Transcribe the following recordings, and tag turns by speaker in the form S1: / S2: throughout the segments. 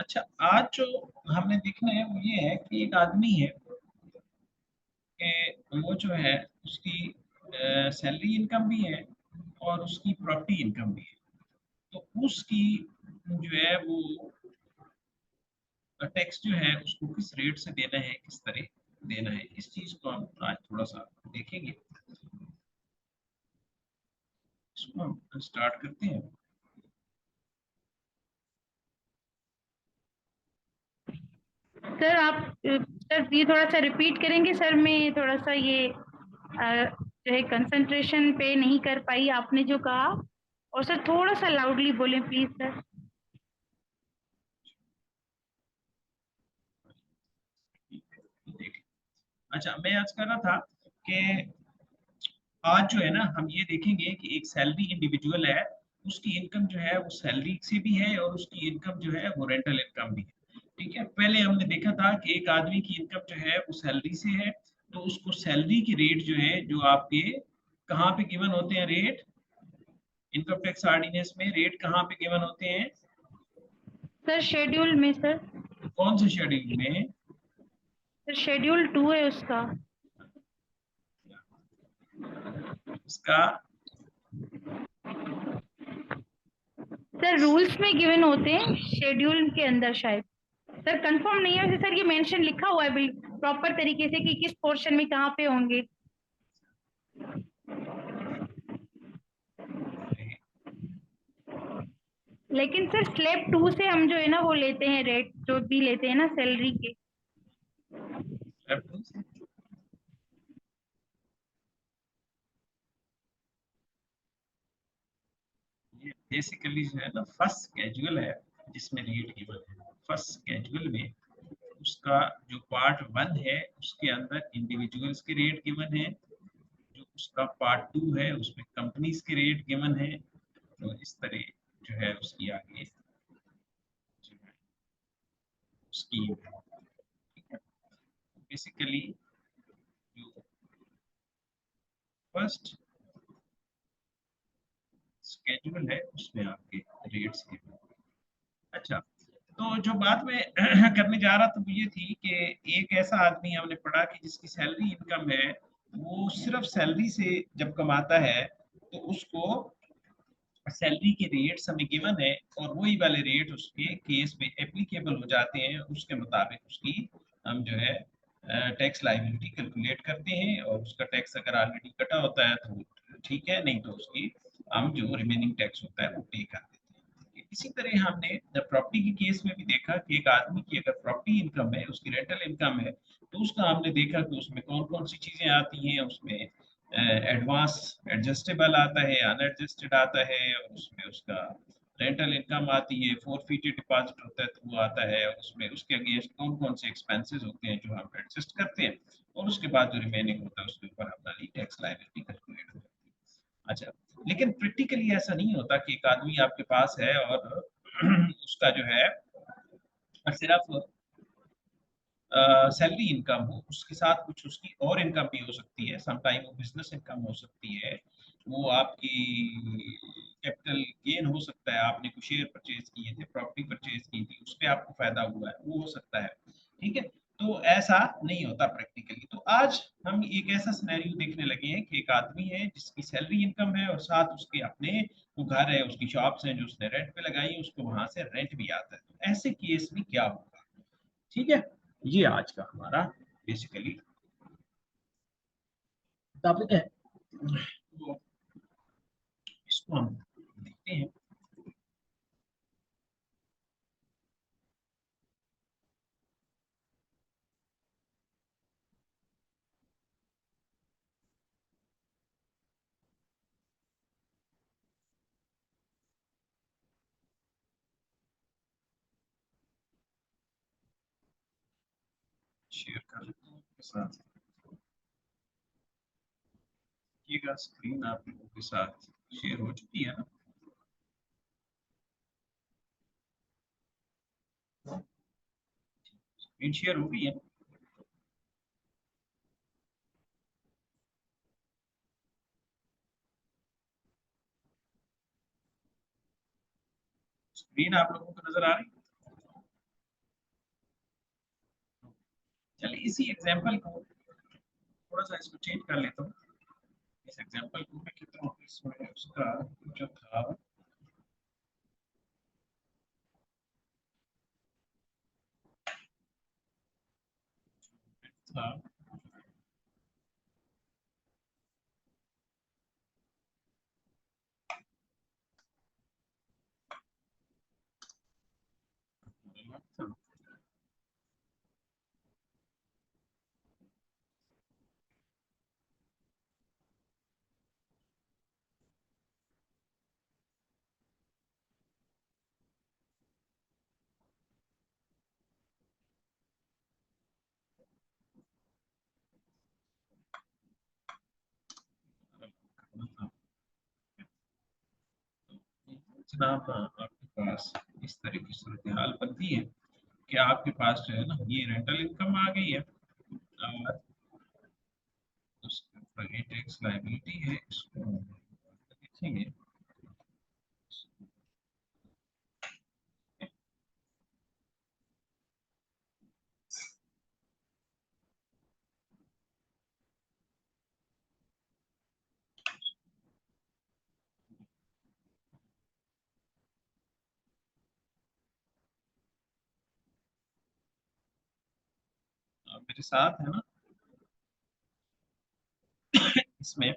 S1: अच्छा, आज जो हमने देखना है वो ये है कि एक आदमी है कि वो जो है उसकी सैलरी इनकम भी है और उसकी प्रॉपर्टी इनकम भी है। तो उसकी जो है वो टैक्स जो है उसको किस रेट से देना है, किस तरह देना है, इस चीज को हम आज थोड़ा सा देखेंगे। इसको हम स्टार्ट करते हैं।
S2: सर आप सर ये थोड़ा सा रिपीट करेंगे सर। मैं थोड़ा सा ये जो है कंसंट्रेशन पे नहीं कर पाई आपने जो कहा। और सर थोड़ा सा लाउडली बोलें प्लीज सर।
S1: देख, अच्छा, मैं आज कर रहा था कि आज जो है ना हम ये देखेंगे कि एक सैलरी इंडिविजुअल है, उसकी इनकम जो है वो सैलरी से भी है और उसकी इनकम जो है वो रेंटल इनकम भी है। ठीक है, पहले हमने देखा था कि एक आदमी की इनकम जो है वो सैलरी से है, तो उसको सैलरी की रेट जो है जो आपके कहाँ पे गिवन होते हैं रेट, इनकम टैक्स ऑर्डिनेंस में रेट कहाँ पे गिवन होते हैं?
S2: सर शेड्यूल में सर।
S1: कौन से शेड्यूल में?
S2: सर शेड्यूल 2 है उसका।
S1: इसका
S2: सर रूल्स में गिवन होते हैं शेड्यूल के अंदर शायद। सर कंफर्म नहीं है वैसे सर, ये मेंशन लिखा हुआ है प्रॉपर तरीके से कि किस पोर्शन में कहाँ पे होंगे। लेकिन सर स्लेब 2 से हम जो है ना वो लेते हैं रेट, जो भी लेते हैं ना सैलरी के।
S1: ये बेसिकली जो है ना फर्स्ट कैजुअल है जिसमें रेट गिवन है। फर्स्ट कैजुअल में उसका जो पार्ट वन है उसके अंदर इंडिविजुअल्स के रेट गिवन है, जो उसका पार्ट टू है उसमें कंपनीज के रेट गिवन है। तो इस तरह जो है उसकी आगे जो है स्कीम है। ठीक है, बेसिकली जो फर्स्ट स्केड्यूल है उसमें आपके रेट्स गिवन। अच्छा, तो जो बात मैं करने जा रहा था वो ये थी कि एक ऐसा आदमी हमने पढ़ा कि जिसकी सैलरी इनकम है, वो सिर्फ सैलरी से जब कमाता है तो उसको सैलरी के रेट्स हमें गिवन है और वही वाले रेट उसके केस में एप्लीकेबल हो जाते हैं। उसके मुताबिक उसकी हम जो है टैक्स लाइबिलिटी कैलकुलेट करते हैं और उसका टैक्स अगर ऑलरेडी कटा होता है तो ठीक है, नहीं तो उसकी हम जो रिमेनिंग टैक्स होता है वो पे कर देते हैं। इसी तरह हमने प्रॉपर्टी के केस में भी देखा कि एक आदमी की अगर प्रॉपर्टी इनकम है, उसकी रेंटल इनकम है, तो उसका हमने देखा कि उसमें कौन कौन सी चीजें आती हैं। उसमें एडवांस एडजस्टेबल आता है, अनएडजस्टेड आता है, और उसमें उसका रेंटल इनकम आती है, फोरफीटेड डिपॉजिट होता है तो वो आता है, और उसमें उसके अगेंस्ट कौन कौन से एक्सपेंसेस होते हैं जो हम एडजस्ट करते हैं, और उसके बाद जो रिमेनिंग होता है उसके ऊपर हमारी टैक्स लायबिलिटी कैलकुलेट होती है। अच्छा, लेकिन प्रैक्टिकली ऐसा नहीं होता कि एक आदमी आपके पास है और उसका जो है सिर्फ सैलरी इनकम हो, उसके साथ कुछ उसकी और इनकम भी हो सकती है। समटाइम वो बिजनेस इनकम हो सकती है, वो आपकी कैपिटल गेन हो सकता है, आपने कुछ शेयर परचेज किए थे, प्रॉपर्टी परचेज की थी, उस पर आपको फायदा हुआ है, वो हो सकता है। ठीक है, तो ऐसा नहीं होता प्रैक्टिकली। तो आज हम एक ऐसा सिनेरियो देखने लगे हैं कि एक आदमी है जिसकी सैलरी इनकम है और साथ उसके अपने वो घर है, उसकी शॉप्स हैं जो उसने रेंट पे लगाई है, उसको वहां से रेंट भी आता है। तो ऐसे केस में क्या होगा? ठीक है, ये आज का हमारा बेसिकली टॉपिक है। तो इसको हम देखते हैं। शेयर कर लेते हैं आपके साथ। देखिएगा स्क्रीन आप लोगों के साथ शेयर हो चुकी है ना? स्क्रीन शेयर हो गई है? स्क्रीन आप लोगों को नजर आ रही है? इसी एग्जांपल को थोड़ा सा इसको चेंज कर लेता हूँ। इस एग्जांपल को मैं कहता हूँ इसमें उसका जो था था जनाब आपके पास इस तरह की सूरत हाल बनती है कि आपके पास जो है ना ये रेंटल इनकम आ गई है और उसके ऊपर ये टैक्स लायबिलिटी है, इसको देखेंगे। आप मेरे साथ है ना इसमें?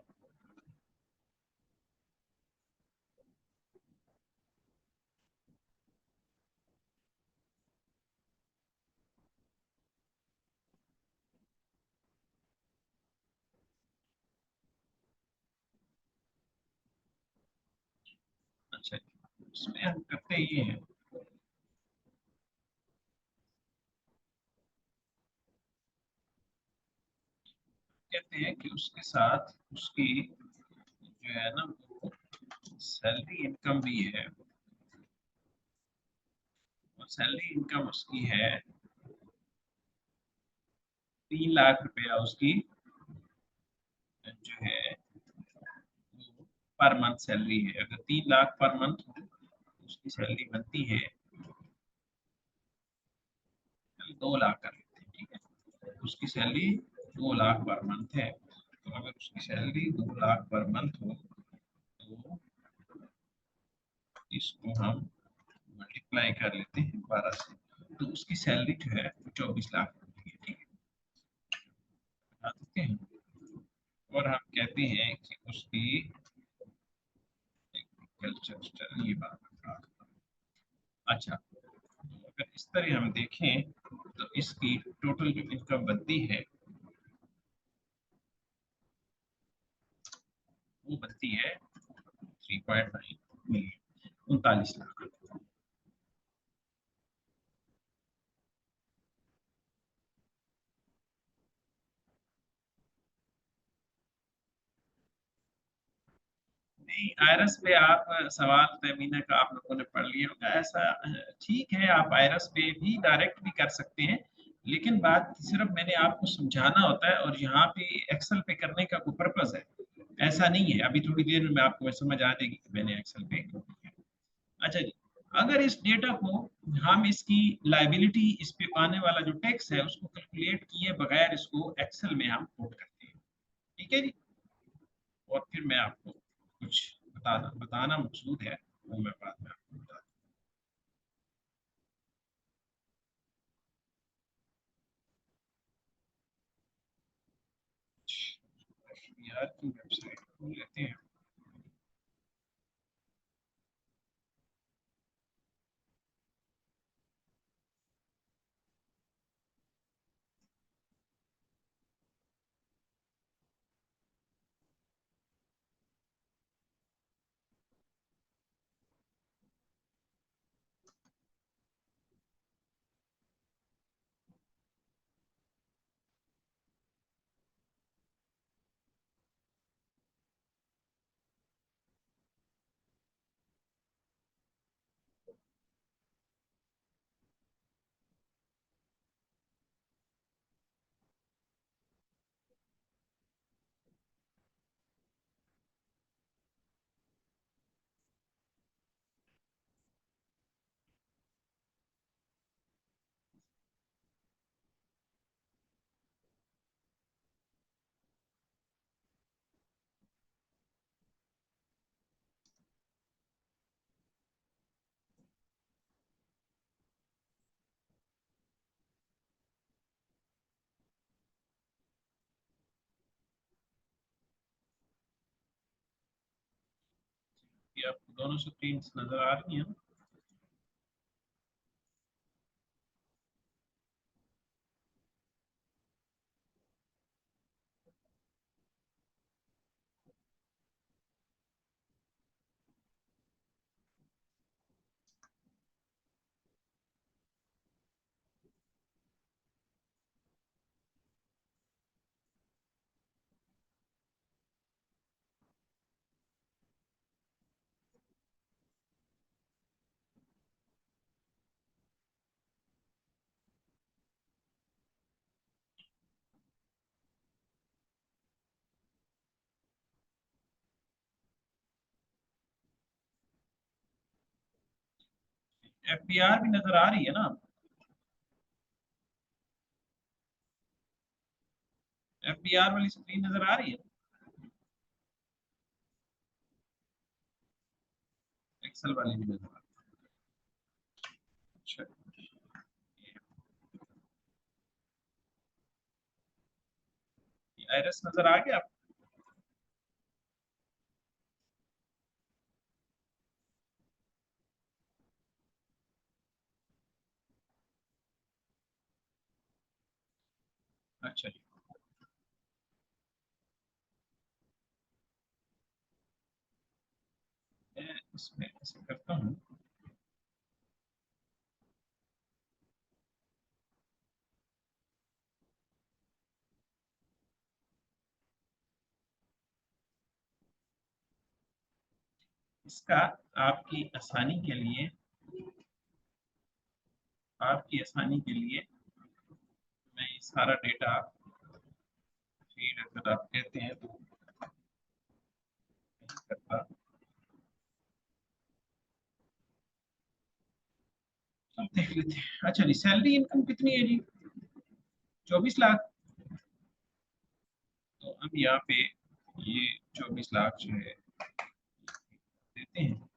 S1: अच्छा, इसमें हम करते ये हैं, कहते हैं कि उसके साथ उसकी जो है ना सैलरी इनकम भी है, और सैलरी इनकम उसकी है 3 लाख रुपया उसकी जो है पर मंथ सैलरी है। अगर 3 लाख पर मंथ हो तो उसकी सैलरी बनती है 2 लाख कर लेते हैं, ठीक है। उसकी सैलरी 2 लाख पर मंथ है, तो अगर उसकी सैलरी 2 लाख पर मंथ हो तो इसको हम मल्टीप्लाई कर लेते हैं 12 से, तो उसकी सैलरी जो है 24 लाख होती है, ठीक है। बता देते हैं और हम कहते हैं कि उसकी कल्चर ये बात। अच्छा, तो अगर इस तरह हम देखें तो इसकी टोटल जो इनकम बनती है वो बनती है 3.9 मिलियन, 39 लाख। नहीं, आयरस पे आप सवाल तमीना का आप लोगों ने पढ़ लिया होगा ऐसा। ठीक है, आप आयरस पे भी डायरेक्ट भी कर सकते हैं, लेकिन बात सिर्फ मैंने आपको समझाना होता है, और यहाँ पे एक्सेल पे करने का कोई पर्पज है ऐसा नहीं है। अभी थोड़ी देर में आपको समझ आ जाएगी कि मैंने एक्सेल पे क्यों किया। अच्छा जी, अगर इस डेटा को हम इसकी लाइबिलिटी, इस पे आने वाला जो टैक्स है उसको कैलकुलेट किए बगैर इसको एक्सेल में हम कोट करते हैं, ठीक है जी। और फिर मैं आपको कुछ बताना मकसूद है, वो मैं बाद में आपको बता दूँ। यार की वेबसाइट खोल लेते हैं। ये आपको दोनों स्क्रीन नजर आ रही है? एफबीआर भी नजर आ रही है ना? एफबीआर वाली स्क्रीन नजर आ रही है? एक्सेल वाली भी नजर आ रही है? अच्छा, आयरस नजर आ गया? अच्छा जी, मैं इसमें ऐसे करता हूँ। इसका आपकी आसानी के लिए मैं ये सारा डेटा फीड, अगर आप कहते हैं तो नहीं करता। अब देख लेते हैं। अच्छा जी, सैलरी इनकम कितनी है जी? 24 लाख। तो अब यहाँ पे ये 24 लाख जो है देते हैं।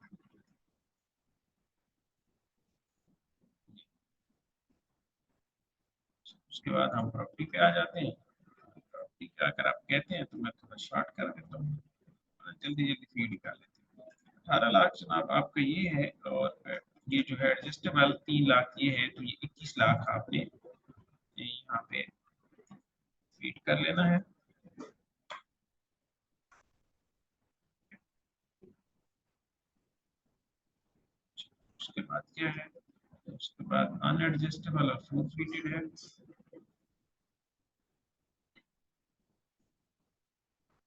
S1: उसके बाद हम प्रॉपर्टी पे आ जाते हैं। प्रॉपर्टी का अगर आप कहते हैं तो मैं थोड़ा शॉर्ट कर देता हूँ, जल्दी जल्दी फीड निकाल लेते हैं। 18 लाख जनाब आपका ये है, और ये जो है एडजस्टेबल 3 लाख ये है, तो ये 21 लाख आपने यहाँ पे फीड कर लेना है। उसके बाद क्या है? उसके बाद अनएडजस्टेबल और फुल फीडेड है।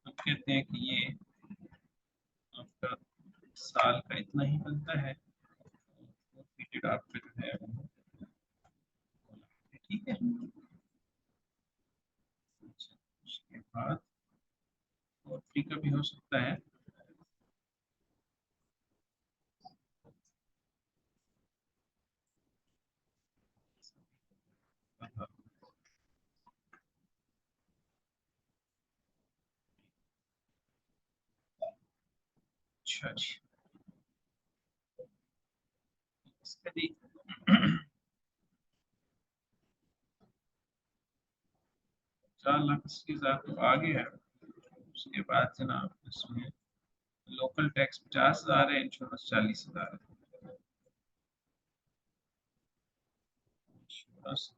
S1: अब कहते हैं कि ये आपका साल का इतना ही बनता है, फुल फीडेड आपका जो है वो, ठीक है। अच्छा, उसके बाद और फ्री का भी हो सकता है। अच्छा जी, इसका जी 4,80,000 तो आ गया है। उसके बाद जनाब इसमें लोकल टैक्स 50,000 है, इंश्योरेंस 40,000 है। इंश्योरेंस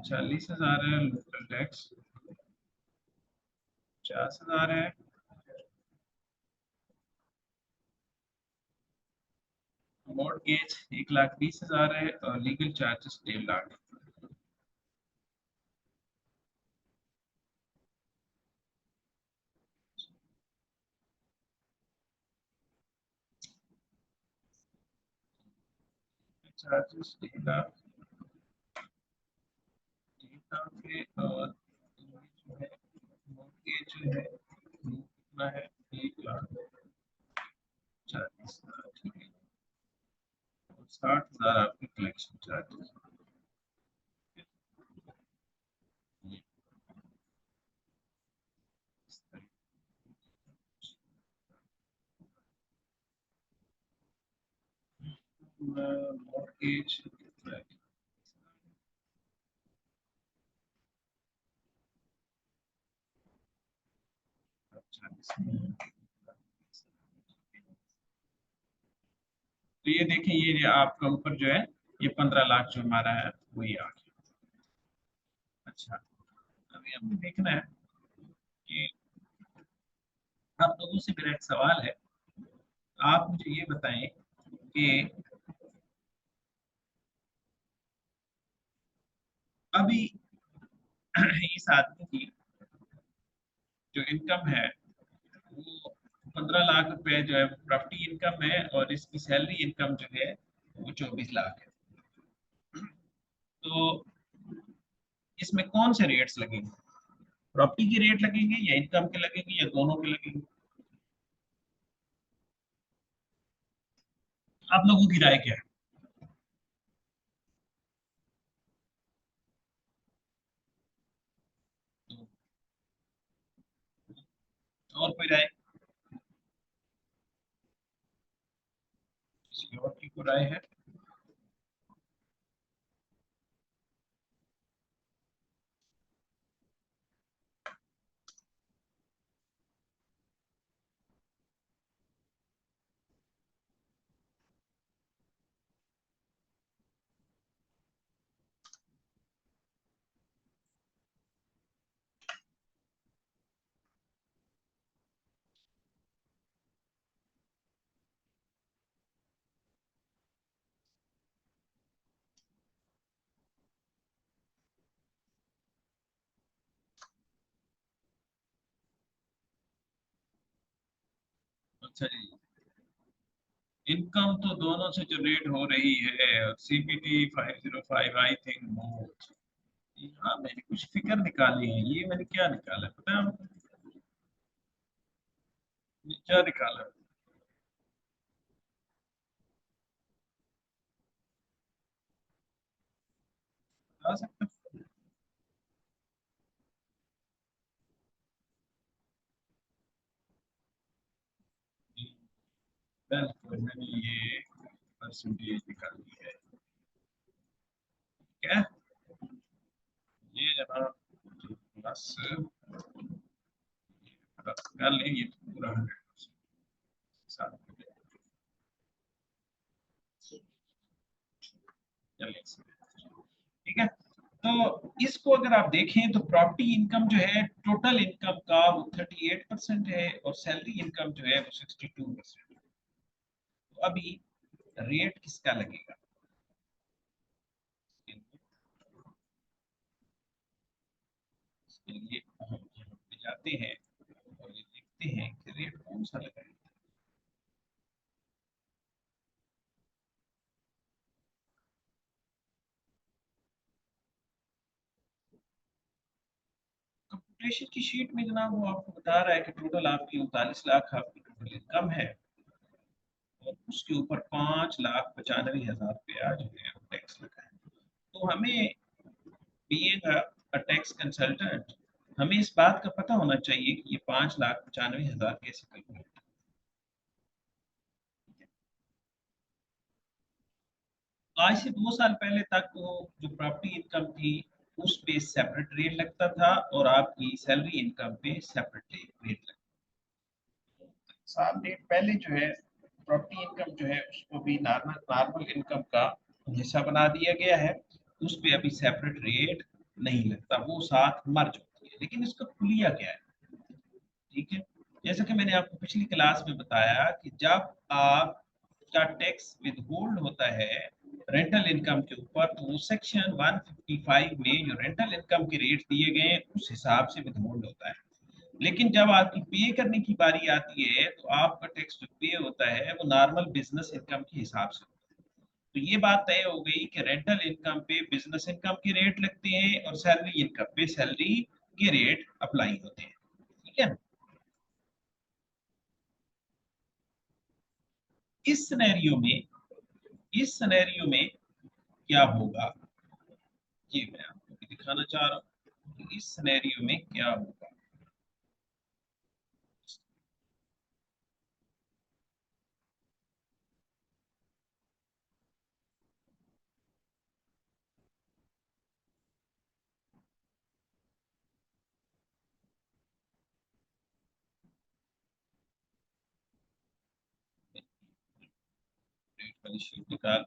S1: 40,000 है, लोकल टैक्स 50,000 है। मॉर्टगेज 1,20,000 है, और legal charges 1.5 lakh. Charges 1.5 lakh, 1.5 lakh है। और ये जो है मॉर्टगेज जो है वो कितना है? 1,40,000, ठीक है। और 60,000 आपके कलेक्शन चार्जेस। मॉर्गेज, अच्छा इसमें तो ये देखें, ये आपका ऊपर जो है ये 15 लाख जो हमारा है वही आ गया। अच्छा, अभी हमें देखना है कि आप लोगों से मेरा एक सवाल है, आप मुझे ये बताएं कि अभी इस आदमी की जो इनकम है वो 15 लाख रुपए जो है प्रॉपर्टी इनकम है, और इसकी सैलरी इनकम जो है वो 24 लाख है। तो इसमें कौन से रेट्स लगेंगे? प्रॉपर्टी के रेट लगेंगे या इनकम के लगेंगे या दोनों के लगेंगे? आप लोगों की राय क्या है? और कोई राय? किसी और की कोई राय है? अच्छा जी, इनकम तो दोनों से जो रेट हो रही है, सीपीटी 505 आई थिंक मोर। हाँ, मैंने कुछ फिगर निकाली है, ये मैंने क्या निकाला है पता है आपको? ये क्या निकाला है? बता सकते हैं? जी, बिल्कुल, मैंने ये परसेंटेज निकाली है। क्या ये जनाब, प्लस कर लें, ये तो पूरा 100% साथ में चलें इसमें। ठीक है, तो इसको अगर आप देखें तो प्रॉपर्टी इनकम जो है टोटल इनकम का वो 38% है, और सैलरी इनकम जो है वो 62% है। तो अभी रेट किसका लगेगा? इसके लिए हम यहाँ पे जाते हैं और ये देखते हैं कि रेट कौन सा लगाएंगे। कंप्यूटेशन की शीट में जनाब वो आपको बता रहा है कि टोटल आपकी 39 लाख आपकी टोटल इनकम है, और उसके ऊपर 5,95,000 रुपया जो है वो टैक्स लगा है। तो हमें, बीइंग अ टैक्स कंसल्टेंट, हमें इस बात का पता होना चाहिए कि ये 5,95,000 कैसे कैलकुलेट। आज से 2 साल पहले तक वो जो प्रॉपर्टी इनकम थी उस पे सेपरेट रेट लगता था, और आपकी सैलरी इनकम पे सेपरेट रेट लगता था। साल डेढ़ पहले जो है प्रॉपर्टी इनकम जो है उसको भी नॉर्मल नॉर्मल इनकम का हिस्सा बना दिया गया है। उस पे अभी सेपरेट रेट नहीं लगता, वो साथ मर्ज होती है। लेकिन इसका खुलिया क्या है? ठीक है, जैसा कि मैंने आपको पिछली क्लास में बताया कि जब आपका टैक्स विदहोल्ड होता है रेंटल इनकम के ऊपर, तो वो सेक्शन 155 में जो रेंटल इनकम के रेट दिए गए हैं उस हिसाब से विदहोल्ड होता है। लेकिन जब आपकी पे करने की बारी आती है तो आपका टैक्स जो पे होता है वो नॉर्मल बिजनेस इनकम के हिसाब से होता है। तो ये बात तय हो गई कि रेंटल इनकम पे बिजनेस इनकम के रेट लगते हैं, और सैलरी इनकम पे सैलरी के रेट अप्लाई होते हैं। ठीक है, इस सिनेरियो में इस सिनेरियो में क्या होगा, ये मैं आपको भी दिखाना चाह रहा हूँ कि इस सिनेरियो में क्या होगा। वाली शीट निकाल।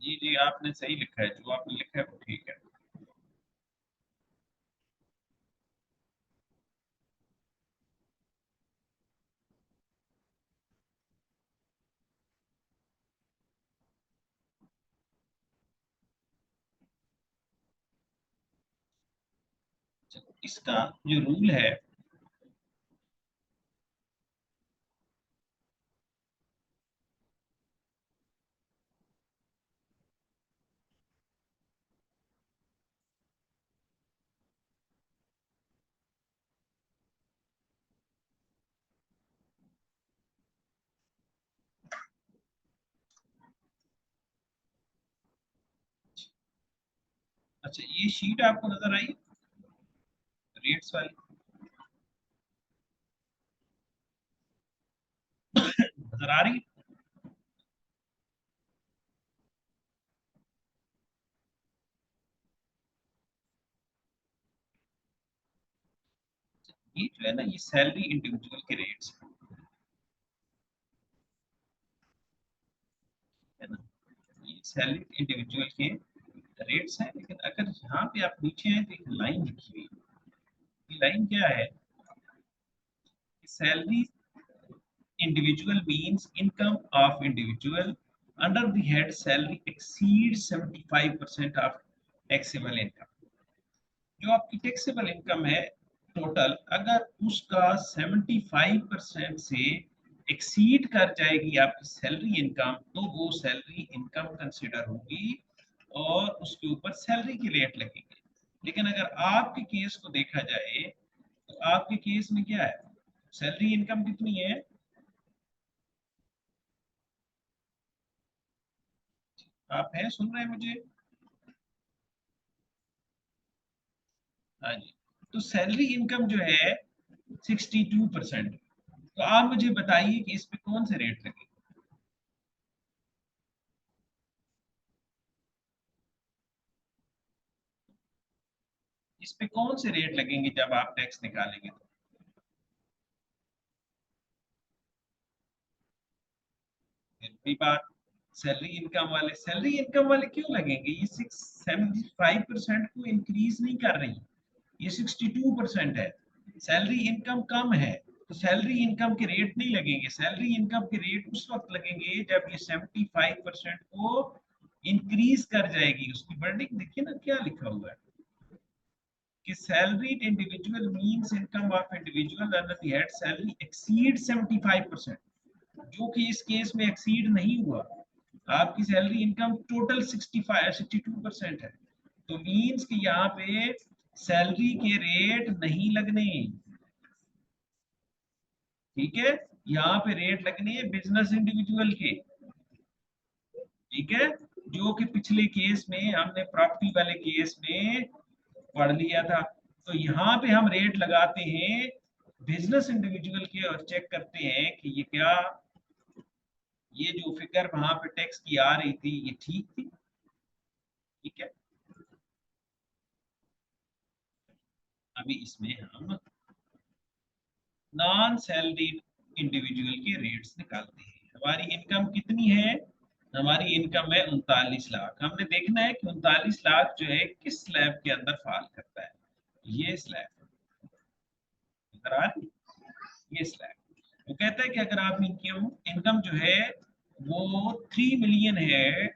S1: जी जी, आपने सही लिखा है, जो आपने लिखा है वो ठीक है। इसका जो रूल है, अच्छा ये शीट आपको नजर आई रेट्स वाली? नजर आ रही? ये जो है ना, ये सैलरी इंडिविजुअल के रेट्स है ना, ये सैलरी इंडिविजुअल के रेट्स हैं। लेकिन अगर यहाँ पे आप नीचे आए तो एक लाइन लिखी हुई है। ये लाइन क्या है? Salary individual means income of individual under the head salary exceeds 75% of taxable income। जो आपकी टैक्सेबल इनकम है टोटल, अगर उसका 75% से एक्सीड कर जाएगी आपकी सैलरी इनकम, तो वो सैलरी इनकम कंसिडर होगी और उसके ऊपर सैलरी के रेट लगेंगे। लेकिन अगर आपके केस को देखा जाए तो आपके केस में क्या है, सैलरी इनकम कितनी है? आप हैं, सुन रहे हैं मुझे? हाँ जी। तो सैलरी इनकम जो है 62%। तो आप मुझे बताइए कि इस पे कौन से रेट लगे? इस पे कौन से रेट लगेंगे जब आप टैक्स निकालेंगे तो? फिर भी बात, सैलरी इनकम वाले क्यों लगेंगे? ये 675% को इंक्रीज नहीं कर रही, ये 62% है। सैलरी इनकम कम है तो सैलरी इनकम के रेट नहीं लगेंगे। सैलरी इनकम के रेट उस वक्त लगेंगे जब ये 75% को इंक्रीज कर जाएगी। उसकी वर्डिंग देखिए ना क्या लिखा हुआ है कि salaried individual means income of individual under the head salary exceed 75%, जो कि इस केस में एक्सीड नहीं हुआ। आपकी सैलरी इनकम टोटल 62% है। तो मींस कि यहाँ पे सैलरी के रेट नहीं लगने, ठीक है? यहाँ पे रेट लगने हैं बिजनेस इंडिविजुअल के, ठीक है? जो कि पिछले केस में हमने प्रॉपर्टी वाले केस में पढ़ लिया था। तो यहाँ पे हम रेट लगाते हैं बिजनेस इंडिविजुअल के और चेक करते हैं कि ये क्या, ये जो फिगर वहां पे टैक्स की आ रही थी ये ठीक थी, ठीक है? अभी इसमें हम नॉन सैलरीड इंडिविजुअल के रेट्स निकालते हैं। हमारी इनकम कितनी है? हमारी इनकम है 39 लाख। हमने देखना है कि 39 लाख जो है किस स्लैब के अंदर फॉल करता है। ये स्लैब इधर आ रही, ये स्लैब वो कहता है कि अगर आप इनकम इनकम जो है वो 3 मिलियन है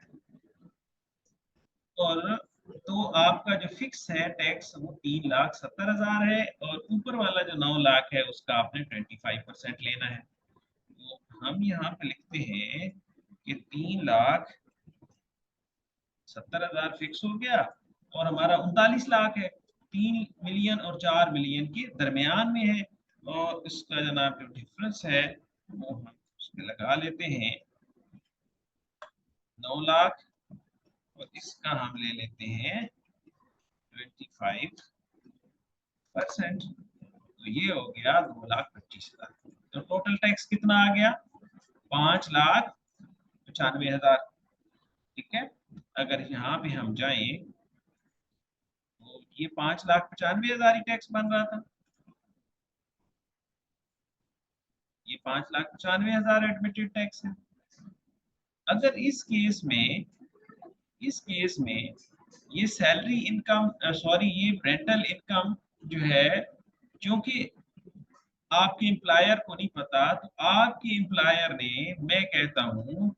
S1: और तो आपका जो फिक्स है टैक्स वो 3,70,000 है, और ऊपर वाला जो 9 लाख है उसका आपने 25% लेना है। तो हम यहाँ पे लिखते हैं कि 3,70,000 फिक्स हो गया और हमारा 39 लाख है। 3 मिलियन और 4 मिलियन के दरमियान में है, और इसका जनाब जो डिफरेंस है वो हम उसमें लगा लेते हैं 9 लाख, और इसका हम ले लेते हैं 25%। तो ये हो गया 2,25,000। तो टोटल टैक्स कितना आ गया? 5,95,000, ठीक है? अगर यहाँ पे हम जाएं तो ये 5,95,000 ही टैक्स बन रहा था, ये 5,95,000 एडमिटेड टैक्स है। अगर इस केस में ये सैलरी इनकम सॉरी ये रेंटल इनकम जो है, क्योंकि आपके एम्प्लॉयर को नहीं पता, तो आपके एम्प्लॉयर ने, मैं कहता हूं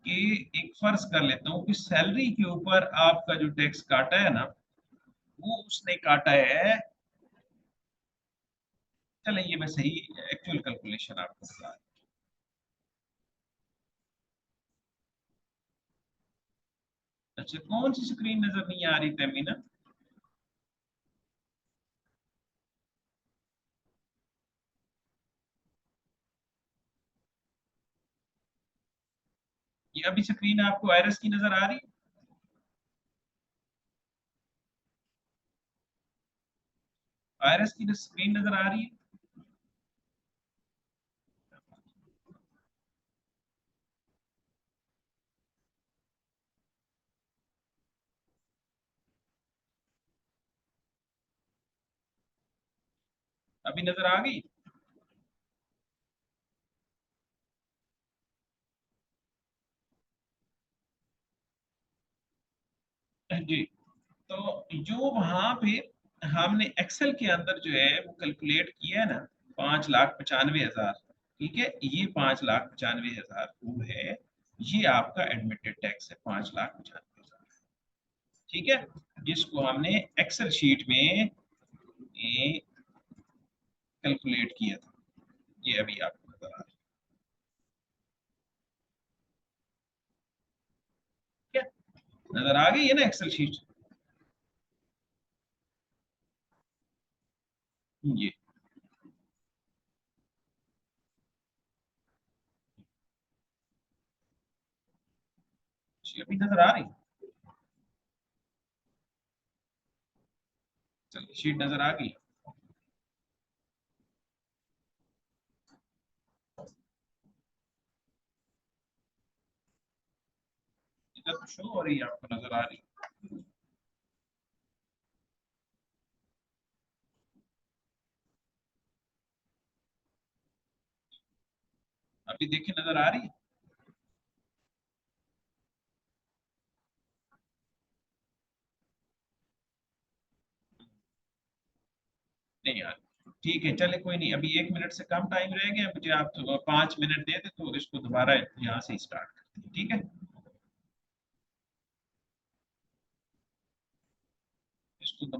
S1: कि एक फर्ज कर लेता हूं कि सैलरी के ऊपर आपका जो टैक्स काटा है ना, वो उसने काटा है। चलें ये मैं सही एक्चुअल कैलकुलेशन आपको बता रहा हूं। अच्छा, कौन सी स्क्रीन नजर नहीं आ रही तमीना? ये अभी स्क्रीन आपको आयरस की नजर आ रही है? आयरस की स्क्रीन नजर आ रही है? अभी नजर आ गई? जी। तो जो वहां पे हमने एक्सेल के अंदर जो है वो कैलकुलेट किया है ना, 5,95,000, ठीक है, ये 5,95,000 वो है, ये आपका एडमिटेड टैक्स है 5,95,000, ठीक है, जिसको हमने एक्सेल शीट में कैलकुलेट किया था। ये अभी आपको नजर आ रहा है, ठीक है, नजर आ गई है ना एक्सेल शीट? ये अभी नजर आ रही है? चलिए शीट नजर आ गई। इधर तो शो हो रही है, आपको नजर आ रही है? अभी देखिए नजर आ रही है? नहीं यार, ठीक है, चले कोई नहीं, अभी 1 मिनट से कम टाइम रह गया मुझे, आप तो 5 मिनट दे दे तो इसको दोबारा यहाँ से स्टार्ट करते हैं, ठीक है, इसको दोबारा